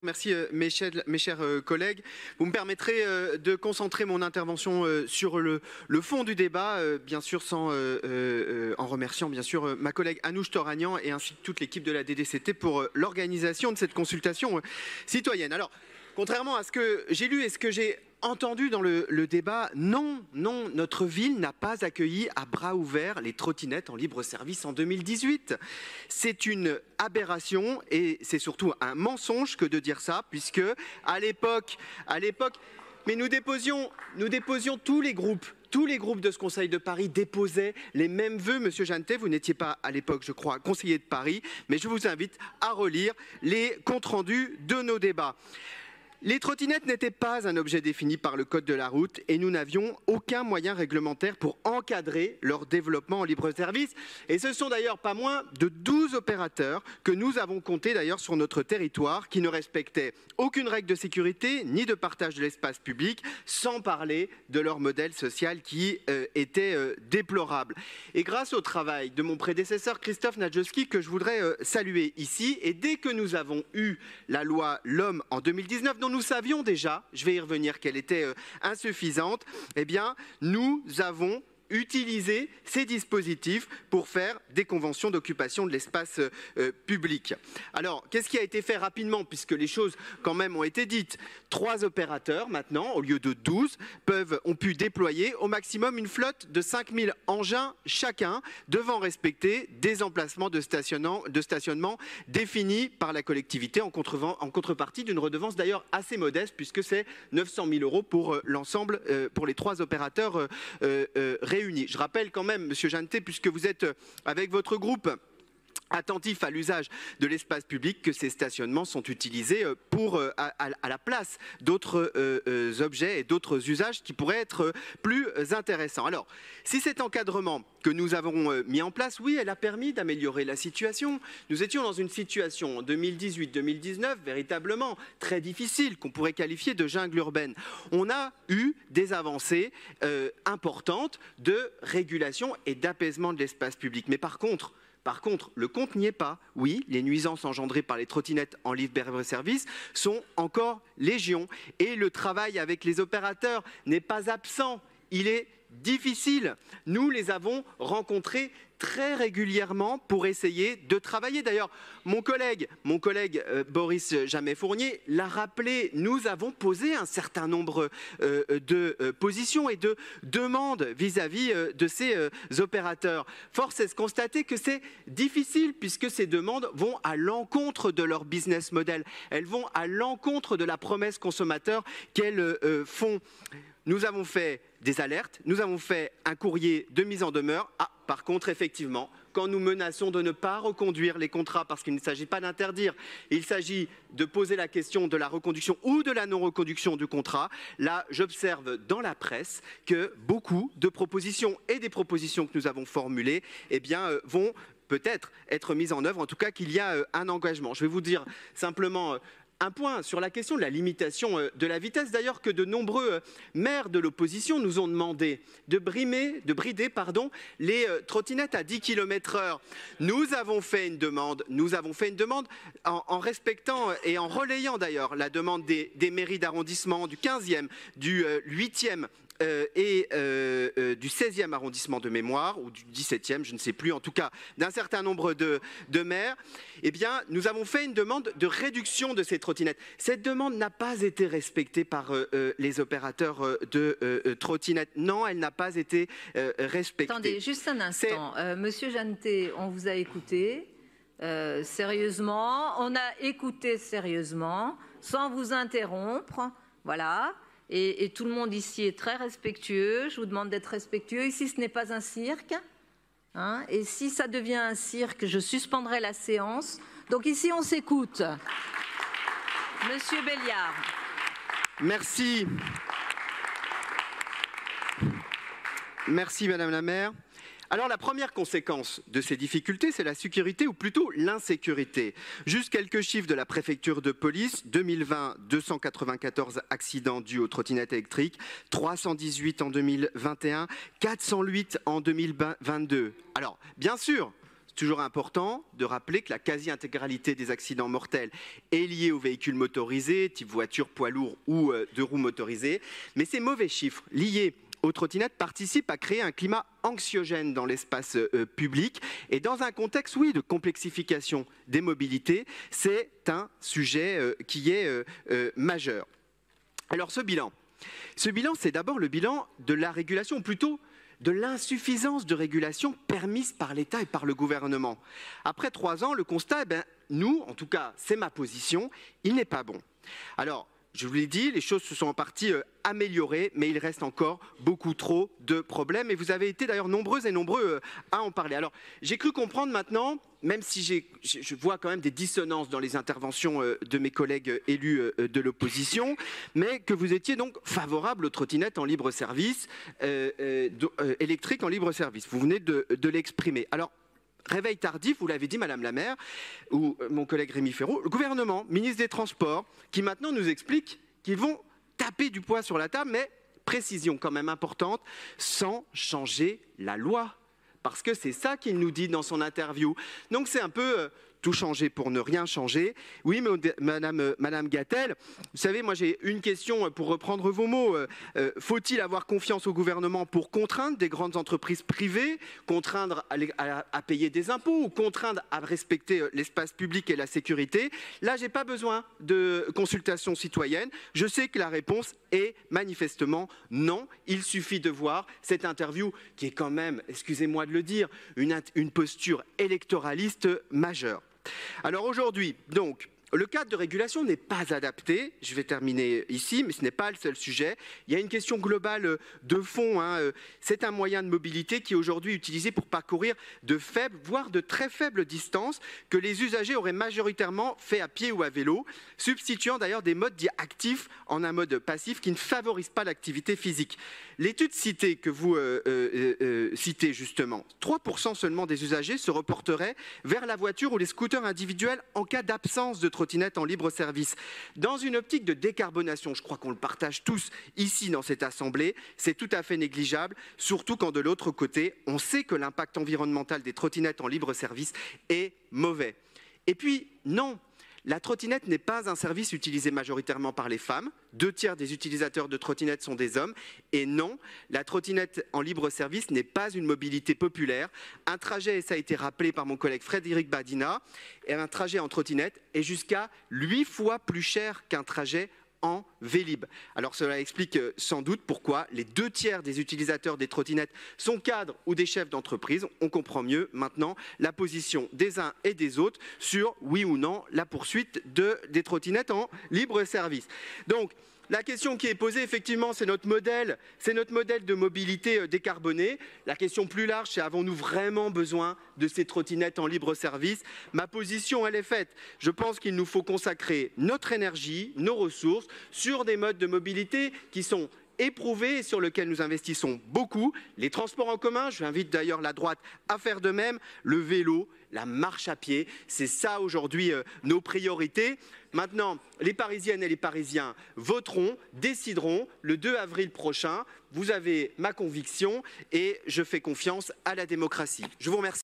Merci mes chers collègues. Vous me permettrez de concentrer mon intervention sur le fond du débat, bien sûr en remerciant bien sûr ma collègue Anouche Toragnan et ainsi que toute l'équipe de la DDCT pour l'organisation de cette consultation citoyenne. Alors, contrairement à ce que j'ai lu et ce que j'ai entendu dans le débat, non, notre ville n'a pas accueilli à bras ouverts les trottinettes en libre service en 2018. C'est une aberration et c'est surtout un mensonge que de dire ça, puisque à l'époque, mais nous déposions tous les groupes de ce Conseil de Paris déposaient les mêmes vœux. Monsieur Jeantet, vous n'étiez pas à l'époque, je crois, conseiller de Paris, mais je vous invite à relire les comptes rendus de nos débats. Les trottinettes n'étaient pas un objet défini par le code de la route et nous n'avions aucun moyen réglementaire pour encadrer leur développement en libre service. Et ce sont d'ailleurs pas moins de 12 opérateurs que nous avons comptés d'ailleurs sur notre territoire qui ne respectaient aucune règle de sécurité ni de partage de l'espace public, sans parler de leur modèle social qui était déplorable. Et grâce au travail de mon prédécesseur Christophe Nadjewski, que je voudrais saluer ici, et dès que nous avons eu la loi L'Homme en 2019, dont nous savions déjà, je vais y revenir, qu'elle était insuffisante, eh bien, nous avons utilisé ces dispositifs pour faire des conventions d'occupation de l'espace public. Alors, qu'est-ce qui a été fait rapidement, puisque les choses quand même ont été dites? 3 opérateurs maintenant, au lieu de 12, ont pu déployer au maximum une flotte de 5000 engins chacun, devant respecter des emplacements de stationnement définis par la collectivité en contrepartie d'une redevance d'ailleurs assez modeste, puisque c'est 900 000 € pour l'ensemble, pour les 3 opérateurs réunis. Je rappelle quand même, Monsieur Jeantet, puisque vous êtes avec votre groupe attentif à l'usage de l'espace public, que ces stationnements sont utilisés à la place d'autres objets et d'autres usages qui pourraient être plus intéressants. Alors, si cet encadrement que nous avons mis en place, oui, elle a permis d'améliorer la situation. Nous étions dans une situation en 2018-2019 véritablement très difficile, qu'on pourrait qualifier de jungle urbaine. On a eu des avancées importantes de régulation et d'apaisement de l'espace public. Mais par contre, le compte n'y est pas. Oui, les nuisances engendrées par les trottinettes en libre service sont encore légion. Et le travail avec les opérateurs n'est pas absent. Il est difficile. Nous les avons rencontrés très régulièrement pour essayer de travailler. D'ailleurs, mon collègue Boris Jamet-Fournier l'a rappelé, nous avons posé un certain nombre de positions et de demandes vis-à-vis de ces opérateurs. Force est de constater que c'est difficile puisque ces demandes vont à l'encontre de leur business model. Elles vont à l'encontre de la promesse consommateur qu'elles font. Nous avons fait des alertes, nous avons fait un courrier de mise en demeure. Par contre, effectivement, quand nous menaçons de ne pas reconduire les contrats, parce qu'il ne s'agit pas d'interdire, il s'agit de poser la question de la reconduction ou de la non-reconduction du contrat, là, j'observe dans la presse que beaucoup de propositions et des propositions que nous avons formulées, eh bien, vont peut-être être mises en œuvre, en tout cas qu'il y a un engagement. Je vais vous dire simplement un point sur la question de la limitation de la vitesse, d'ailleurs que de nombreux maires de l'opposition nous ont demandé de brider les trottinettes à 10 km/h. Nous avons fait une demande en respectant et en relayant d'ailleurs la demande des mairies d'arrondissement du 15e, du 8e et du 16e arrondissement de mémoire, ou du 17e, je ne sais plus, en tout cas d'un certain nombre de maires. Eh bien, nous avons fait une demande de réduction de ces trottinettes. Cette demande n'a pas été respectée par les opérateurs de trottinettes. Non, elle n'a pas été respectée. Attendez, juste un instant. Monsieur Jeantet, on vous a écouté sérieusement. On a écouté sérieusement, sans vous interrompre. Voilà. Et tout le monde ici est très respectueux. Je vous demande d'être respectueux. Ici, ce n'est pas un cirque. Hein, et si ça devient un cirque, je suspendrai la séance. Donc ici, on s'écoute. Monsieur Belliard. Merci. Merci, Madame la maire. Alors la première conséquence de ces difficultés, c'est la sécurité ou plutôt l'insécurité. Juste quelques chiffres de la préfecture de police. 2020, 294 accidents dus aux trottinettes électriques, 318 en 2021, 408 en 2022. Alors bien sûr, Toujours important de rappeler que la quasi-intégralité des accidents mortels est liée aux véhicules motorisés, type voiture, poids lourd ou deux roues motorisées. Mais ces mauvais chiffres liés aux trottinettes participent à créer un climat anxiogène dans l'espace public. Et dans un contexte, oui, de complexification des mobilités, c'est un sujet qui est majeur. Alors ce bilan, c'est d'abord le bilan de la régulation, ou plutôt de l'insuffisance de régulation permise par l'État et par le gouvernement. Après 3 ans, le constat, nous, en tout cas, c'est ma position, il n'est pas bon. Alors, je vous l'ai dit, les choses se sont en partie améliorées, mais il reste encore beaucoup trop de problèmes. Et vous avez été d'ailleurs nombreuses et nombreux à en parler. Alors, j'ai cru comprendre maintenant, même si je vois quand même des dissonances dans les interventions de mes collègues élus de l'opposition, mais que vous étiez donc favorable aux trottinettes en libre service, électriques en libre service. Vous venez de l'exprimer. Alors, réveil tardif, vous l'avez dit, Madame la maire, ou mon collègue Rémi Féraud, le gouvernement, ministre des Transports, qui maintenant nous explique qu'ils vont taper du poing sur la table, mais précision quand même importante, sans changer la loi. Parce que c'est ça qu'il nous dit dans son interview. Donc c'est un peu tout changer pour ne rien changer. Oui, mais Madame Gatel, vous savez, moi j'ai une question pour reprendre vos mots. Faut-il avoir confiance au gouvernement pour contraindre des grandes entreprises privées, contraindre à payer des impôts ou contraindre à respecter l'espace public et la sécurité? Là, j'ai pas besoin de consultation citoyenne. Je sais que la réponse est manifestement non. Il suffit de voir cette interview qui est quand même, excusez-moi de le dire, une posture électoraliste majeure. Alors aujourd'hui, donc, le cadre de régulation n'est pas adapté. Je vais terminer ici, mais ce n'est pas le seul sujet. Il y a une question globale de fond. C'est un moyen de mobilité qui est aujourd'hui utilisé pour parcourir de faibles, voire de très faibles distances que les usagers auraient majoritairement fait à pied ou à vélo, substituant d'ailleurs des modes dits actifs en un mode passif qui ne favorise pas l'activité physique. L'étude citée que vous citez justement, 3% seulement des usagers se reporteraient vers la voiture ou les scooters individuels en cas d'absence de trottinettes en libre service. Dans une optique de décarbonation, je crois qu'on le partage tous ici dans cette assemblée, c'est tout à fait négligeable, surtout quand de l'autre côté, on sait que l'impact environnemental des trottinettes en libre service est mauvais. Et puis, non, la trottinette n'est pas un service utilisé majoritairement par les femmes. 2/3 des utilisateurs de trottinettes sont des hommes. Et non, la trottinette en libre service n'est pas une mobilité populaire. Un trajet, et ça a été rappelé par mon collègue Frédéric Badina, et un trajet en trottinette est jusqu'à 8 fois plus cher qu'un trajet en Vélib. Alors cela explique sans doute pourquoi les 2/3 des utilisateurs des trottinettes sont cadres ou des chefs d'entreprise. On comprend mieux maintenant la position des uns et des autres sur, oui ou non, la poursuite des trottinettes en libre service. Donc, la question qui est posée, effectivement, c'est notre modèle de mobilité décarbonée. La question plus large, c'est avons-nous vraiment besoin de ces trottinettes en libre service? Ma position, elle est faite. Je pense qu'il nous faut consacrer notre énergie, nos ressources, sur des modes de mobilité qui sont éprouvés et sur lesquels nous investissons beaucoup. Les transports en commun, je invite d'ailleurs la droite à faire de même, le vélo, la marche à pied, c'est ça aujourd'hui nos priorités. Maintenant, les Parisiennes et les Parisiens voteront, décideront le 2 avril prochain. Vous avez ma conviction et je fais confiance à la démocratie. Je vous remercie.